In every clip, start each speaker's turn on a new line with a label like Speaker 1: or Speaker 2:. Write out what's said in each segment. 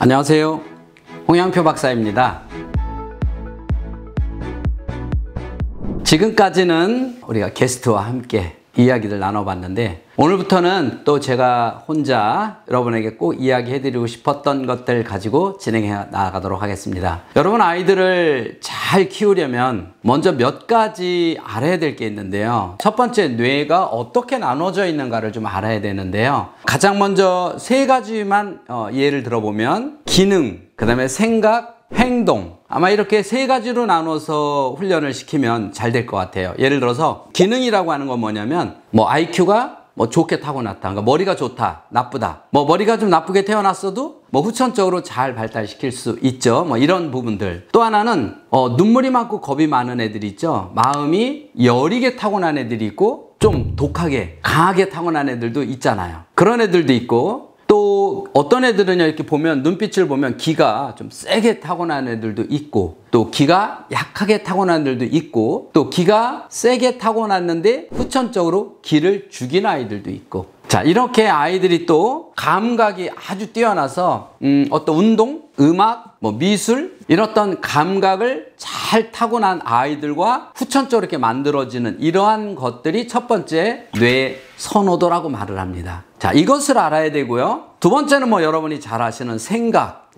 Speaker 1: 안녕하세요. 홍양표 박사입니다. 지금까지는 우리가 게스트와 함께 이야기를 나눠봤는데, 오늘부터는 또 제가 혼자 여러분에게 꼭 이야기해드리고 싶었던 것들 가지고 진행해 나가도록 하겠습니다. 여러분, 아이들을 잘 키우려면 먼저 몇 가지 알아야 될 게 있는데요. 첫 번째, 뇌가 어떻게 나눠져 있는가를 좀 알아야 되는데요. 가장 먼저 세 가지만 예를 들어보면, 기능, 그 다음에 생각, 행동, 아마 이렇게 세 가지로 나눠서 훈련을 시키면 잘 될 것 같아요. 예를 들어서 기능이라고 하는 건 뭐냐면, IQ가 좋게 타고났다, 그러니까 머리가 좋다, 나쁘다, 머리가 좀 나쁘게 태어났어도 후천적으로 잘 발달시킬 수 있죠. 이런 부분들. 또 하나는 눈물이 많고 겁이 많은 애들이 있죠. 마음이 여리게 타고난 애들이 있고, 좀 독하게 강하게 타고난 애들도 있잖아요. 그런 애들도 있고, 또 어떤 애들은요, 이렇게 보면, 눈빛을 보면 기가 좀 세게 타고난 애들도 있고, 또 기가 약하게 타고난 애들도 있고, 또 기가 세게 타고났는데 후천적으로 기를 죽인 아이들도 있고. 자, 이렇게 아이들이 또 감각이 아주 뛰어나서 어떤 운동, 음악, 미술, 이런 어떤 감각을 잘 타고난 아이들과 후천적으로 이렇게 만들어지는 이러한 것들이 첫 번째 뇌 선호도라고 말을 합니다. 자, 이것을 알아야 되고요. 두 번째는 여러분이 잘 아시는 생각,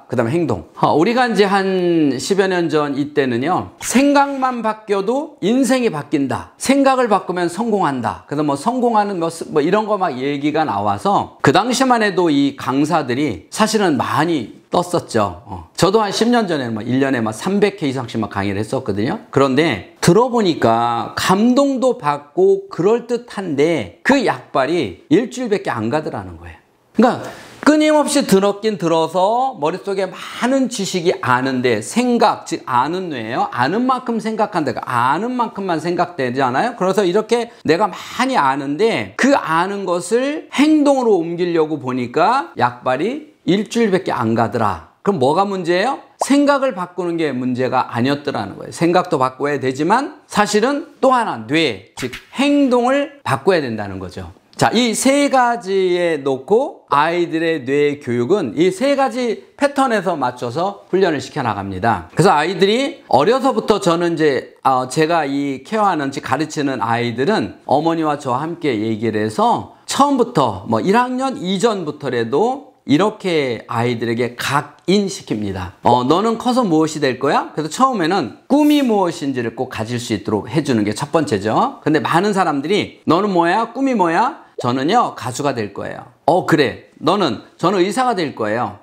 Speaker 1: 그 다음에 행동. 우리가 이제 한 10여 년 전 이때는요, 생각만 바뀌어도 인생이 바뀐다, 생각을 바꾸면 성공한다, 그래서 성공하는 이런 거 막 얘기가 나와서, 그 당시만 해도 이 강사들이 사실은 많이 떴었죠. 저도 한 10년 전에 1년에 300회 이상씩 강의를 했었거든요. 그런데 들어보니까 감동도 받고 그럴듯한데 그 약발이 일주일밖에 안 가더라는 거예요. 그러니까 끊임없이 들었긴 들어서 머릿속에 많은 지식이 아는데, 생각, 즉 아는 뇌예요. 아는 만큼 생각한다. 아는 만큼만 생각되잖아요. 그래서 이렇게 내가 많이 아는데 그 아는 것을 행동으로 옮기려고 보니까 약발이 일주일밖에 안 가더라. 그럼 뭐가 문제예요? 생각을 바꾸는 게 문제가 아니었더라는 거예요. 생각도 바꿔야 되지만 사실은 또 하나 뇌, 즉 행동을 바꿔야 된다는 거죠. 자, 이 세 가지에 놓고 아이들의 뇌 교육은 이 세 가지 패턴에서 맞춰서 훈련을 시켜 나갑니다. 그래서 아이들이 어려서부터, 저는 이제 제가 이 케어하는, 가르치는 아이들은 어머니와 저와 함께 얘기를 해서 처음부터 1학년 이전부터라도 이렇게 아이들에게 각인시킵니다. 너는 커서 무엇이 될 거야? 그래서 처음에는 꿈이 무엇인지를 꼭 가질 수 있도록 해주는 게 첫 번째죠. 근데 많은 사람들이, 너는 뭐야? 꿈이 뭐야? 저는요, 가수가 될 거예요. 그래. 저는 의사가 될 거예요.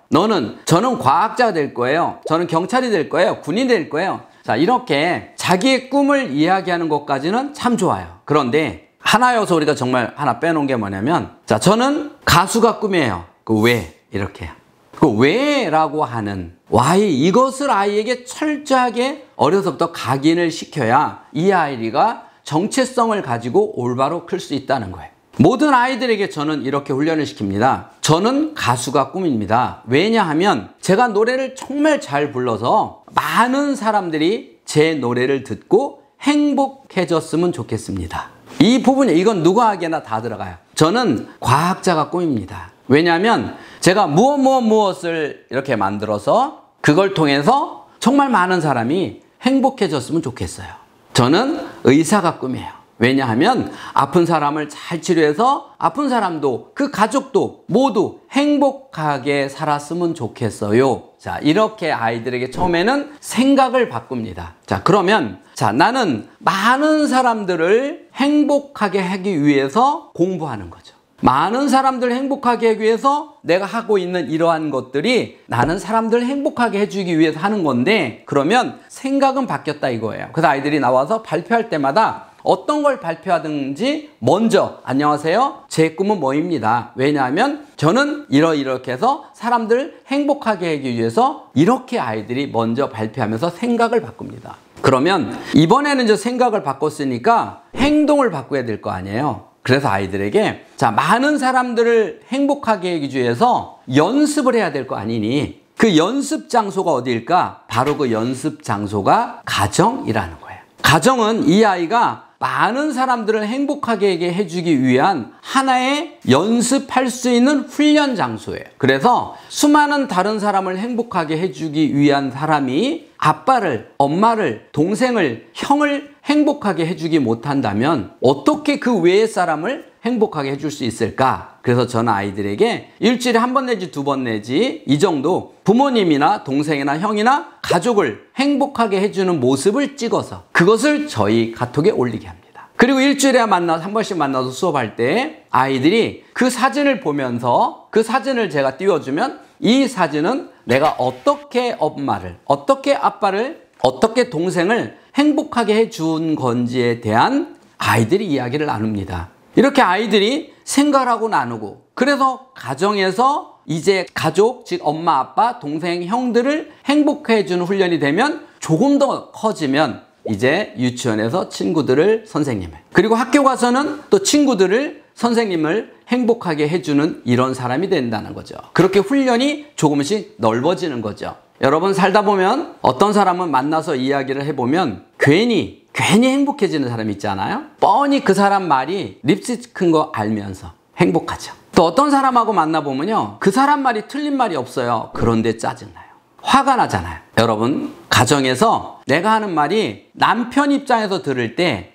Speaker 1: 저는 과학자가 될 거예요. 저는 경찰이 될 거예요. 군인이 될 거예요. 자, 이렇게 자기의 꿈을 이야기하는 것까지는 참 좋아요. 그런데 하나여서 우리가 정말 하나 빼놓은 게 뭐냐면, 자, 저는 가수가 꿈이에요. 그 왜? 이렇게요. 그 왜라고 하는 why, 이것을 아이에게 철저하게 어려서부터 각인을 시켜야 이 아이가 정체성을 가지고 올바로 클 수 있다는 거예요. 모든 아이들에게 저는 이렇게 훈련을 시킵니다. 저는 가수가 꿈입니다. 왜냐하면 제가 노래를 정말 잘 불러서 많은 사람들이 제 노래를 듣고 행복해졌으면 좋겠습니다. 이 부분이, 이건 누구에게나 다 들어가요. 저는 과학자가 꿈입니다. 왜냐하면 제가 무엇을 이렇게 만들어서 그걸 통해서 정말 많은 사람이 행복해졌으면 좋겠어요. 저는 의사가 꿈이에요. 왜냐하면 아픈 사람을 잘 치료해서 아픈 사람도 그 가족도 모두 행복하게 살았으면 좋겠어요. 자, 이렇게 아이들에게 처음에는 생각을 바꿉니다. 자, 그러면 나는 많은 사람들을 행복하게 하기 위해서 공부하는 거죠. 많은 사람들 행복하게 하기 위해서 내가 하고 있는 이러한 것들이 나는 사람들 행복하게 해주기 위해서 하는 건데, 그러면 생각은 바뀌었다 이거예요. 그래서 아이들이 나와서 발표할 때마다 어떤 걸 발표하든지 먼저, 안녕하세요, 제 꿈은 뭐입니다. 왜냐하면 저는 이렇게 해서 사람들 행복하게 하기 위해서, 이렇게 아이들이 먼저 발표하면서 생각을 바꿉니다. 그러면 이번에는 이제 생각을 바꿨으니까 행동을 바꿔야 될 거 아니에요. 그래서 아이들에게, 많은 사람들을 행복하게 하기 위해서 연습을 해야 될 거 아니니, 그 연습 장소가 어디일까? 바로 그 연습 장소가 가정이라는 거예요. 가정은 이 아이가 많은 사람들을 행복하게 해주기 위한 하나의 연습할 수 있는 훈련 장소예요. 그래서 수많은 다른 사람을 행복하게 해주기 위한 사람이 아빠를, 엄마를, 동생을, 형을 행복하게 해주지 못한다면 어떻게 그 외의 사람을 행복하게 해줄 수 있을까? 그래서 저는 아이들에게 일주일에 한 번 내지 두 번 내지 이 정도 부모님이나 동생이나 형이나 가족을 행복하게 해주는 모습을 찍어서 그것을 저희 카톡에 올리게 합니다. 그리고 일주일에 한 번씩 만나서 수업할 때 아이들이 그 사진을 보면서 그 사진을 제가 띄워주면 이 사진은 내가 어떻게 엄마를, 어떻게 아빠를, 어떻게 동생을 행복하게 해준 건지에 대한 아이들이 이야기를 나눕니다. 이렇게 아이들이 생각을 하고 나누고, 그래서 가정에서 이제 가족, 즉 엄마, 아빠, 동생, 형들을 행복해 해주는 훈련이 되면 조금 더 커지면 이제 유치원에서 친구들을, 선생님을, 그리고 학교 가서는 또 친구들을, 선생님을 행복하게 해주는 이런 사람이 된다는 거죠. 그렇게 훈련이 조금씩 넓어지는 거죠. 여러분, 살다 보면 어떤 사람은 만나서 이야기를 해보면 괜히 행복해지는 사람이 있잖아요. 뻔히 그 사람 말이 립스틱 큰 거 알면서 행복하죠. 또 어떤 사람하고 만나보면요, 그 사람 말이 틀린 말이 없어요. 그런데 짜증나요. 화가 나잖아요. 여러분, 가정에서 내가 하는 말이 남편 입장에서 들을 때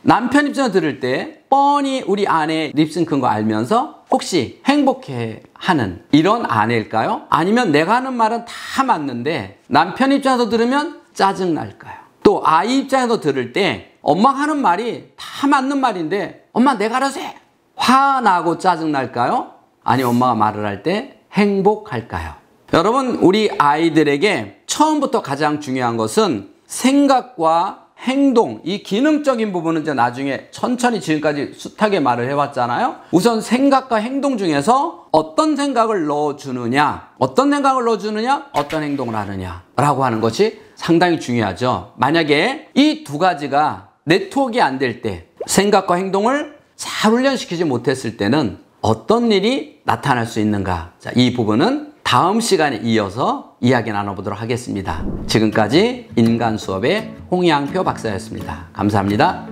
Speaker 1: 뻔히 우리 아내 립싱 큰 거 알면서 혹시 행복해 하는 이런 아내일까요? 아니면 내가 하는 말은 다 맞는데 남편 입장에서 들으면 짜증날까요? 또 아이 입장에서 들을 때 엄마가 하는 말이 다 맞는 말인데 엄마 내가 알아서 해! 화나고 짜증날까요? 아니 엄마가 말을 할 때 행복할까요? 여러분, 우리 아이들에게 처음부터 가장 중요한 것은 생각과 행동, 이 기능적인 부분은 이제 나중에 천천히 지금까지 숱하게 말을 해왔잖아요. 우선 생각과 행동 중에서 어떤 생각을 넣어주느냐, 어떤 행동을 하느냐 라고 하는 것이 상당히 중요하죠. 만약에 이 두 가지가 네트워크가 안 될 때, 생각과 행동을 잘 훈련시키지 못했을 때는 어떤 일이 나타날 수 있는가? 자, 이 부분은 다음 시간에 이어서 이야기 나눠보도록 하겠습니다. 지금까지 인간수업의 홍양표 박사였습니다. 감사합니다.